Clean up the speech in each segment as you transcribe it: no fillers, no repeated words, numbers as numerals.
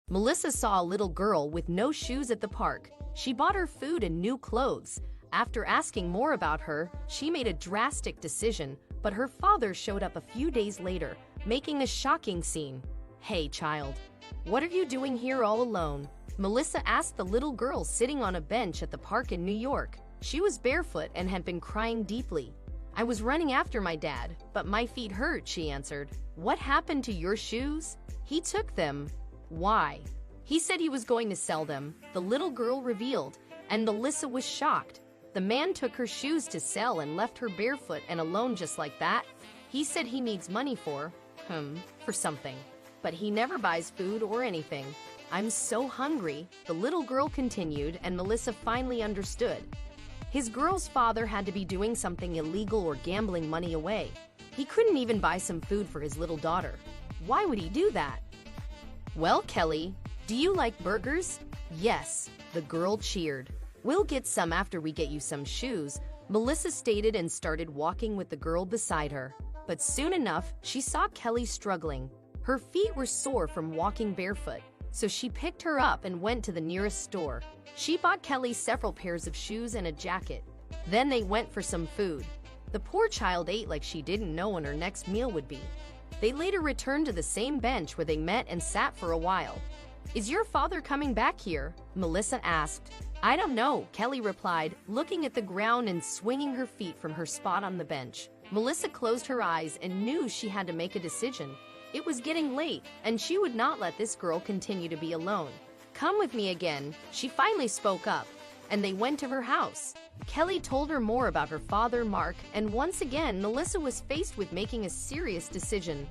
Melissa saw a little girl with no shoes at the park. She bought her food and new clothes. After asking more about her, she made a drastic decision, but her father showed up a few days later, making a shocking scene. "Hey, child. What are you doing here all alone?" Melissa asked the little girl sitting on a bench at the park in New York. She was barefoot and had been crying deeply. "I was running after my dad, but my feet hurt," she answered. "What happened to your shoes?" "He took them." "Why?" "He said he was going to sell them," the little girl revealed, and Melissa was shocked. "The man took her shoes to sell and left her barefoot and alone just like that? He said he needs money for something. But he never buys food or anything. I'm so hungry," the little girl continued, and Melissa finally understood. His girl's father had to be doing something illegal or gambling money away. He couldn't even buy some food for his little daughter. Why would he do that? "Well, Kelly, do you like burgers?" "Yes," the girl cheered. "We'll get some after we get you some shoes," Melissa stated and started walking with the girl beside her. But soon enough, she saw Kelly struggling. Her feet were sore from walking barefoot, so she picked her up and went to the nearest store. She bought Kelly several pairs of shoes and a jacket. Then they went for some food. The poor child ate like she didn't know when her next meal would be. They later returned to the same bench where they met and sat for a while. "Is your father coming back here?" Melissa asked. "I don't know," Kelly replied, looking at the ground and swinging her feet from her spot on the bench. Melissa closed her eyes and knew she had to make a decision. It was getting late, and she would not let this girl continue to be alone. "Come with me again," she finally spoke up, and they went to her house. Kelly told her more about her father, Mark, and once again, Melissa was faced with making a serious decision.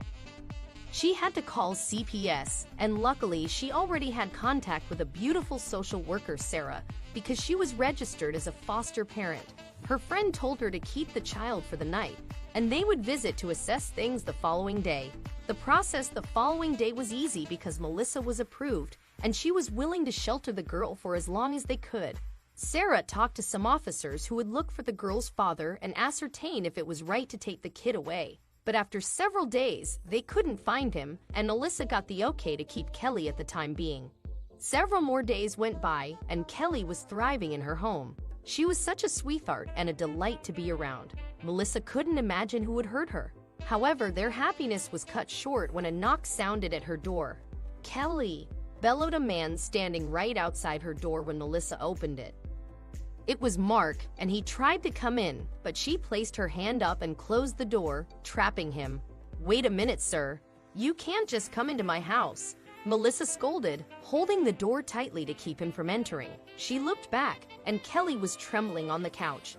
She had to call CPS, and luckily, she already had contact with a beautiful social worker, Sarah, because she was registered as a foster parent. Her friend told her to keep the child for the night, and they would visit to assess things the following day. The process the following day was easy because Melissa was approved, and she was willing to shelter the girl for as long as they could. Sarah talked to some officers who would look for the girl's father and ascertain if it was right to take the kid away. But after several days, they couldn't find him, and Melissa got the okay to keep Kelly at the time being. Several more days went by, and Kelly was thriving in her home. She was such a sweetheart and a delight to be around. Melissa couldn't imagine who would hurt her. However, their happiness was cut short when a knock sounded at her door. "Kelly!" bellowed a man standing right outside her door when Melissa opened it. It was Mark, and he tried to come in, but she placed her hand up and closed the door, trapping him. "Wait a minute, sir. You can't just come into my house," Melissa scolded, holding the door tightly to keep him from entering. She looked back, and Kelly was trembling on the couch.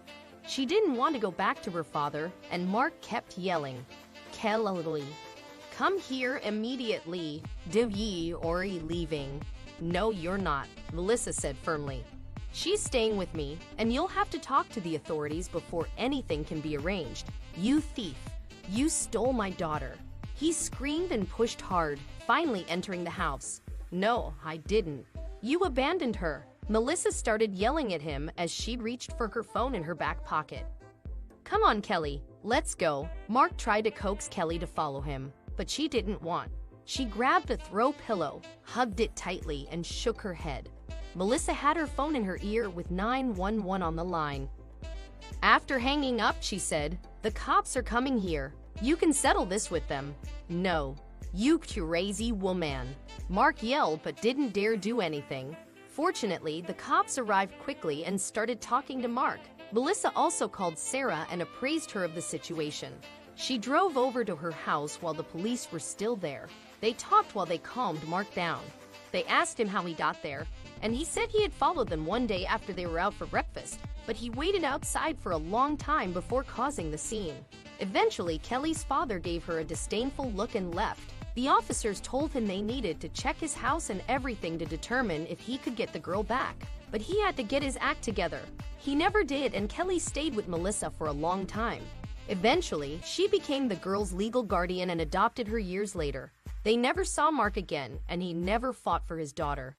She didn't want to go back to her father, and Mark kept yelling, "Kelly, come here immediately. Do ye or ye leaving?" "No, you're not," Melissa said firmly. "She's staying with me, and you'll have to talk to the authorities before anything can be arranged. You thief! You stole my daughter!" He screamed and pushed hard, finally entering the house. "No, I didn't. You abandoned her." Melissa started yelling at him as she reached for her phone in her back pocket. "Come on, Kelly, let's go." Mark tried to coax Kelly to follow him, but she didn't want. She grabbed a throw pillow, hugged it tightly, and shook her head. Melissa had her phone in her ear with 911 on the line. After hanging up, she said, "The cops are coming here. You can settle this with them." "No, you crazy woman," Mark yelled but didn't dare do anything. Fortunately, the cops arrived quickly and started talking to Mark. Melissa also called Sarah and appraised her of the situation. She drove over to her house while the police were still there. They talked while they calmed Mark down. They asked him how he got there, and he said he had followed them one day after they were out for breakfast, but he waited outside for a long time before causing the scene. Eventually, Kelly's father gave her a disdainful look and left. The officers told him they needed to check his house and everything to determine if he could get the girl back, but he had to get his act together. He never did, and Kelly stayed with Melissa for a long time. Eventually, she became the girl's legal guardian and adopted her years later. They never saw Mark again, and he never fought for his daughter.